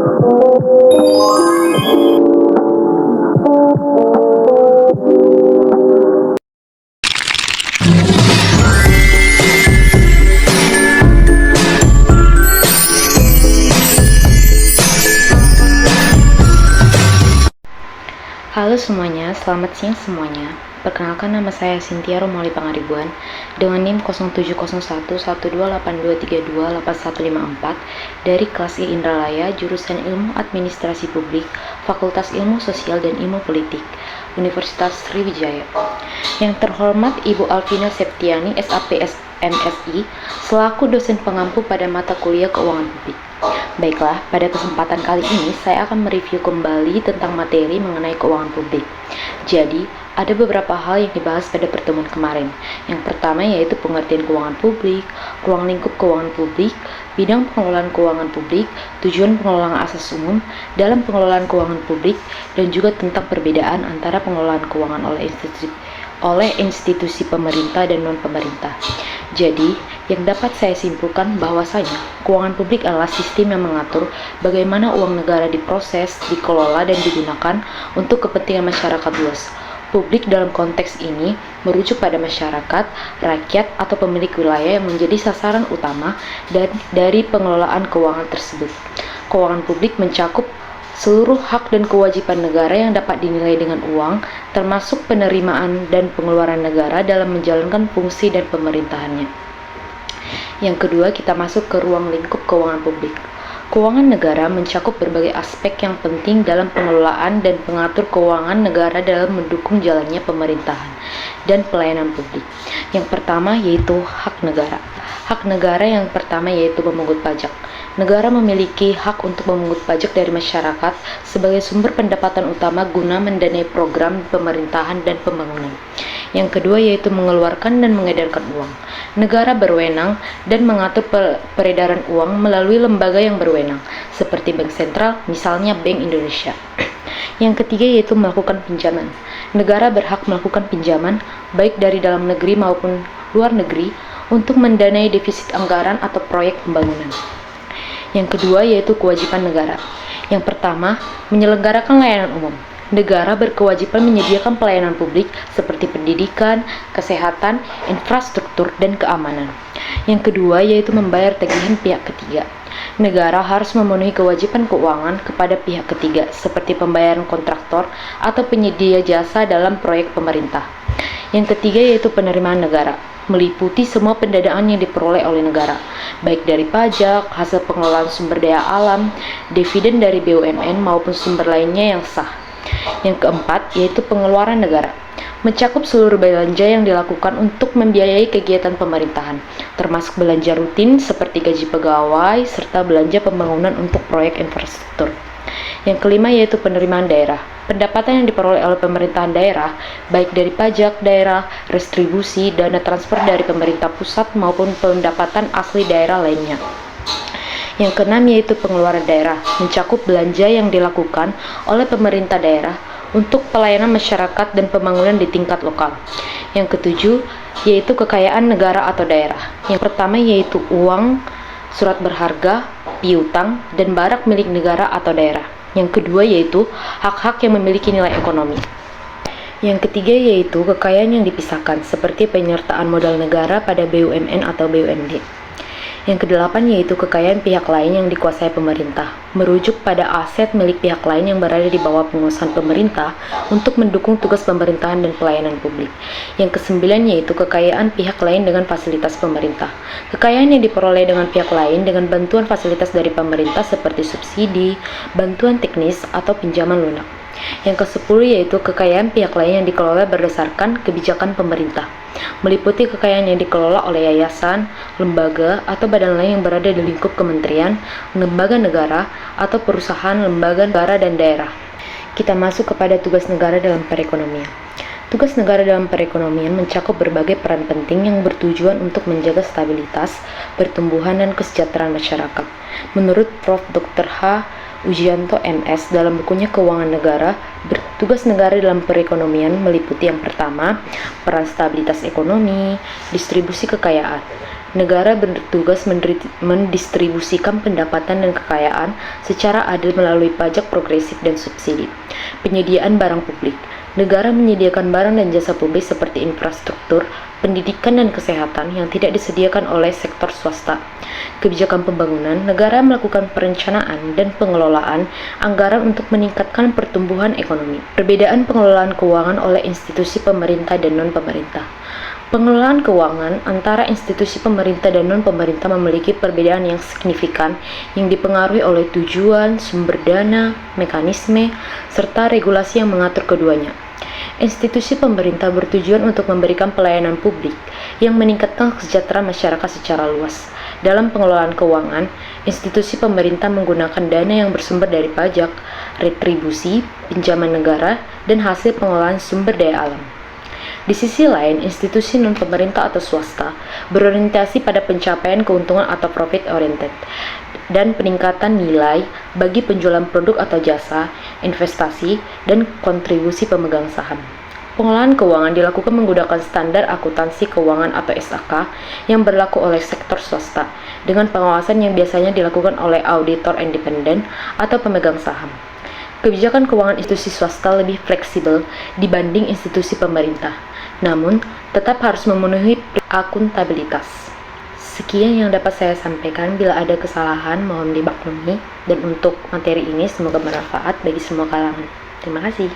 Halo semuanya, selamat siang semuanya. Perkenalkan, nama saya Cynthia Romoli Pangaribuan dengan NIM 07011282328154 dari kelas I Indralaya, jurusan Ilmu Administrasi Publik, Fakultas Ilmu Sosial dan Ilmu Politik, Universitas Sriwijaya. Yang terhormat Ibu Alvina Septiani, SAPS MSI, selaku dosen pengampu pada mata kuliah Keuangan Publik. Baiklah, pada kesempatan kali ini saya akan mereview kembali tentang materi mengenai keuangan publik. Jadi, ada beberapa hal yang dibahas pada pertemuan kemarin. Yang pertama yaitu pengertian keuangan publik, ruang lingkup keuangan publik, bidang pengelolaan keuangan publik, tujuan pengelolaan asas umum dalam pengelolaan keuangan publik, dan juga tentang perbedaan antara pengelolaan keuangan oleh institusi pemerintah dan non-pemerintah. Jadi, yang dapat saya simpulkan bahwasanya keuangan publik adalah sistem yang mengatur bagaimana uang negara diproses, dikelola, dan digunakan untuk kepentingan masyarakat luas. Publik dalam konteks ini merujuk pada masyarakat, rakyat, atau pemilik wilayah yang menjadi sasaran utama dari pengelolaan keuangan tersebut. Keuangan publik mencakup seluruh hak dan kewajiban negara yang dapat dinilai dengan uang, termasuk penerimaan dan pengeluaran negara dalam menjalankan fungsi dan pemerintahannya. Yang kedua, kita masuk ke ruang lingkup keuangan publik. Keuangan negara mencakup berbagai aspek yang penting dalam pengelolaan dan pengatur keuangan negara dalam mendukung jalannya pemerintahan dan pelayanan publik. Yang pertama yaitu hak negara. Hak negara yang pertama yaitu memungut pajak. Negara memiliki hak untuk memungut pajak dari masyarakat sebagai sumber pendapatan utama guna mendanai program pemerintahan dan pembangunan. Yang kedua yaitu mengeluarkan dan mengedarkan uang. Negara berwenang dan mengatur peredaran uang melalui lembaga yang berwenang, seperti Bank Sentral, misalnya Bank Indonesia. Yang ketiga yaitu melakukan pinjaman. Negara berhak melakukan pinjaman, baik dari dalam negeri maupun luar negeri, untuk mendanai defisit anggaran atau proyek pembangunan. Yang kedua yaitu kewajiban negara. Yang pertama, menyelenggarakan layanan umum. Negara berkewajiban menyediakan pelayanan publik seperti pendidikan, kesehatan, infrastruktur, dan keamanan. Yang kedua yaitu membayar tagihan pihak ketiga. Negara harus memenuhi kewajiban keuangan kepada pihak ketiga seperti pembayaran kontraktor atau penyedia jasa dalam proyek pemerintah. Yang ketiga yaitu penerimaan negara, meliputi semua pendanaan yang diperoleh oleh negara, baik dari pajak, hasil pengelolaan sumber daya alam, dividen dari BUMN maupun sumber lainnya yang sah. Yang keempat yaitu pengeluaran negara, mencakup seluruh belanja yang dilakukan untuk membiayai kegiatan pemerintahan, termasuk belanja rutin seperti gaji pegawai serta belanja pembangunan untuk proyek infrastruktur. Yang kelima yaitu penerimaan daerah, pendapatan yang diperoleh oleh pemerintahan daerah, baik dari pajak daerah, restribusi, dana transfer dari pemerintah pusat maupun pendapatan asli daerah lainnya. Yang keenam yaitu pengeluaran daerah, mencakup belanja yang dilakukan oleh pemerintah daerah untuk pelayanan masyarakat dan pembangunan di tingkat lokal. Yang ketujuh yaitu kekayaan negara atau daerah. Yang pertama yaitu uang, surat berharga, piutang, dan barang milik negara atau daerah. Yang kedua yaitu hak-hak yang memiliki nilai ekonomi. Yang ketiga yaitu kekayaan yang dipisahkan, seperti penyertaan modal negara pada BUMN atau BUMD. Yang kedelapan yaitu kekayaan pihak lain yang dikuasai pemerintah, merujuk pada aset milik pihak lain yang berada di bawah penguasaan pemerintah untuk mendukung tugas pemerintahan dan pelayanan publik. Yang kesembilan yaitu kekayaan pihak lain dengan fasilitas pemerintah. Kekayaan yang diperoleh dengan pihak lain dengan bantuan fasilitas dari pemerintah seperti subsidi, bantuan teknis, atau pinjaman lunak. Yang ke-10 yaitu kekayaan pihak lain yang dikelola berdasarkan kebijakan pemerintah, meliputi kekayaan yang dikelola oleh yayasan, lembaga, atau badan lain yang berada di lingkup kementerian, lembaga negara, atau perusahaan, lembaga negara dan daerah. Kita masuk kepada tugas negara dalam perekonomian. Tugas negara dalam perekonomian mencakup berbagai peran penting yang bertujuan untuk menjaga stabilitas, pertumbuhan, dan kesejahteraan masyarakat. Menurut Prof. Dr. H. Ujianto MS dalam bukunya Keuangan Negara, tugas negara dalam perekonomian meliputi yang pertama, peran stabilitas ekonomi, distribusi kekayaan. Negara bertugas mendistribusikan pendapatan dan kekayaan secara adil melalui pajak progresif dan subsidi. Penyediaan barang publik. Negara menyediakan barang dan jasa publik seperti infrastruktur, pendidikan dan kesehatan yang tidak disediakan oleh sektor swasta. Kebijakan pembangunan. Negara melakukan perencanaan dan pengelolaan anggaran untuk meningkatkan pertumbuhan ekonomi. Perbedaan pengelolaan keuangan oleh institusi pemerintah dan non-pemerintah. Pengelolaan keuangan antara institusi pemerintah dan non-pemerintah memiliki perbedaan yang signifikan yang dipengaruhi oleh tujuan, sumber dana, mekanisme, serta regulasi yang mengatur keduanya. Institusi pemerintah bertujuan untuk memberikan pelayanan publik yang meningkatkan kesejahteraan masyarakat secara luas. Dalam pengelolaan keuangan, institusi pemerintah menggunakan dana yang bersumber dari pajak, retribusi, pinjaman negara, dan hasil pengelolaan sumber daya alam. Di sisi lain, institusi non-pemerintah atau swasta berorientasi pada pencapaian keuntungan atau profit oriented dan peningkatan nilai bagi penjualan produk atau jasa, investasi, dan kontribusi pemegang saham. Pengelolaan keuangan dilakukan menggunakan standar akuntansi keuangan atau SAK yang berlaku oleh sektor swasta, dengan pengawasan yang biasanya dilakukan oleh auditor independen atau pemegang saham. Kebijakan keuangan institusi swasta lebih fleksibel dibanding institusi pemerintah, namun tetap harus memenuhi akuntabilitas. Sekian yang dapat saya sampaikan. Bila ada kesalahan, mohon dimaklumi. Dan untuk materi ini semoga bermanfaat bagi semua kalangan. Terima kasih.